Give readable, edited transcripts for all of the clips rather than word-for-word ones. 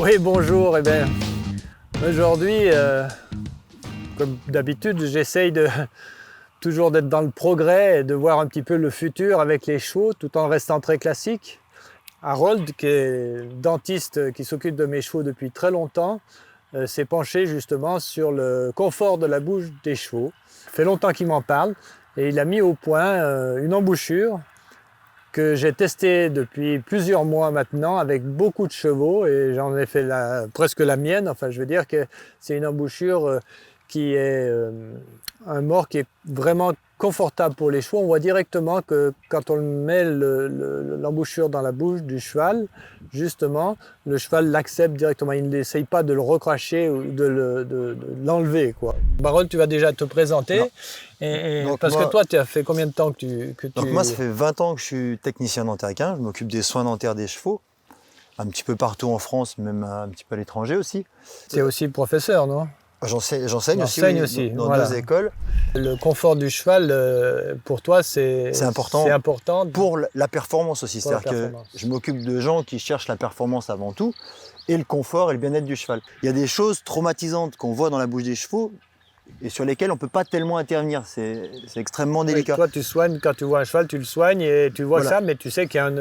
Oui, bonjour. Eh bien, aujourd'hui, comme d'habitude, j'essaye toujours d'être dans le progrès et de voir un petit peu le futur avec les chevaux, tout en restant très classique. Harold, qui est dentiste qui s'occupe de mes chevaux depuis très longtemps, s'est penché justement sur le confort de la bouche des chevaux. Ça fait longtemps qu'il m'en parle et il a mis au point une embouchure que j'ai testé depuis plusieurs mois maintenant avec beaucoup de chevaux et j'en ai fait presque la mienne. Enfin, je veux dire que c'est une embouchure qui est un mort qui est vraiment confortable pour les chevaux. On voit directement que quand on met l'embouchure dans la bouche du cheval, justement, le cheval l'accepte directement. Il n'essaye pas de le recracher ou de l'enlever, quoi. Harold, tu vas déjà te présenter. Parce que toi, tu as fait combien de temps que tu... Donc moi, ça fait 20 ans que je suis technicien dentaire équin. Je m'occupe des soins dentaires des chevaux, un petit peu partout en France, même un petit peu à l'étranger aussi. Tu es aussi professeur, non? J'enseigne aussi, dans voilà. 2 écoles. Le confort du cheval, pour toi, c'est important. C'est important. Pour la performance aussi. C'est-à-dire que je m'occupe de gens qui cherchent la performance avant tout, et le confort et le bien-être du cheval. Il y a des choses traumatisantes qu'on voit dans la bouche des chevaux, et sur lesquelles on ne peut pas tellement intervenir. C'est extrêmement délicat. Oui, toi, tu soignes, quand tu vois un cheval, tu le soignes et tu vois ça, mais tu sais qu'il y a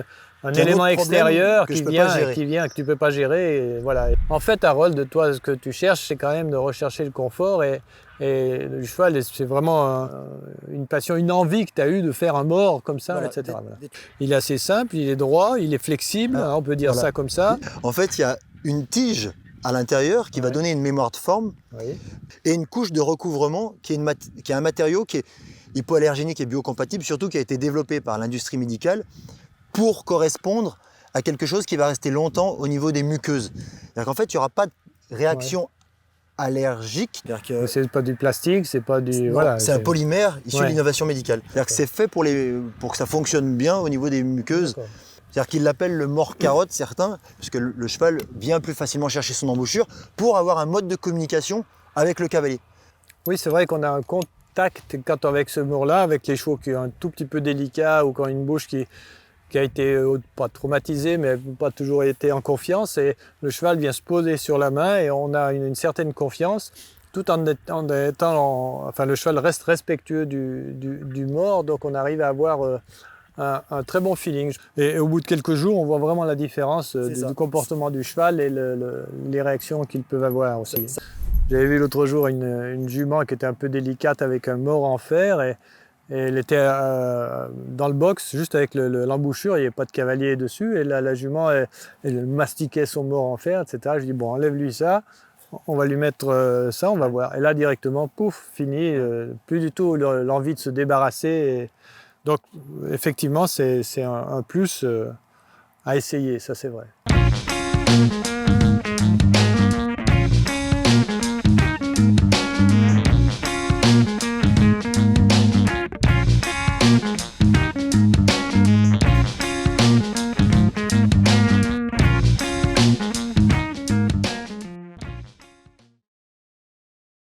un élément extérieur qui vient, que tu ne peux pas gérer. Et voilà. En fait, Harold, toi, ce que tu cherches, c'est quand même de rechercher le confort. Et le cheval, c'est vraiment une passion, une envie que tu as eue de faire un mort comme ça, etc. Voilà. Il est assez simple, il est droit, il est flexible, on peut dire ça comme ça. En fait, il y a une tige à l'intérieur qui va donner une mémoire de forme et une couche de recouvrement qui est un matériau qui est hypoallergénique et biocompatible, surtout qui a été développé par l'industrie médicale pour correspondre à quelque chose qui va rester longtemps au niveau des muqueuses. C'est-à-dire qu'en fait, il n'y aura pas de réaction allergique. C'est pas du plastique, c'est pas du... Voilà, c'est un polymère issu de l'innovation médicale. C'est-à-dire que c'est fait pour que ça fonctionne bien au niveau des muqueuses. C'est-à-dire qu'ils l'appellent le mort-carotte, certains, parce que le cheval vient plus facilement chercher son embouchure pour avoir un mode de communication avec le cavalier. Oui, c'est vrai qu'on a un contact quand avec ce mort-là, avec les chevaux qui sont un tout petit peu délicats ou qui ont une bouche qui a été pas traumatisée, mais pas toujours été en confiance. Et le cheval vient se poser sur la main et on a une certaine confiance, tout en étant... Enfin, le cheval reste respectueux du mort, donc on arrive à avoir... un très bon feeling. Et au bout de quelques jours, on voit vraiment la différence du comportement du cheval et les réactions qu'ils peuvent avoir aussi. J'avais vu l'autre jour une jument qui était un peu délicate avec un mort en fer et elle était dans le box juste avec l'embouchure, il n'y avait pas de cavalier dessus et la jument elle mastiquait son mort en fer, etc. Je dis bon, enlève-lui ça, on va lui mettre ça, on va voir. Et là directement, pouf, fini, plus du tout l'envie de se débarrasser. Donc, effectivement, c'est un plus à essayer, ça c'est vrai.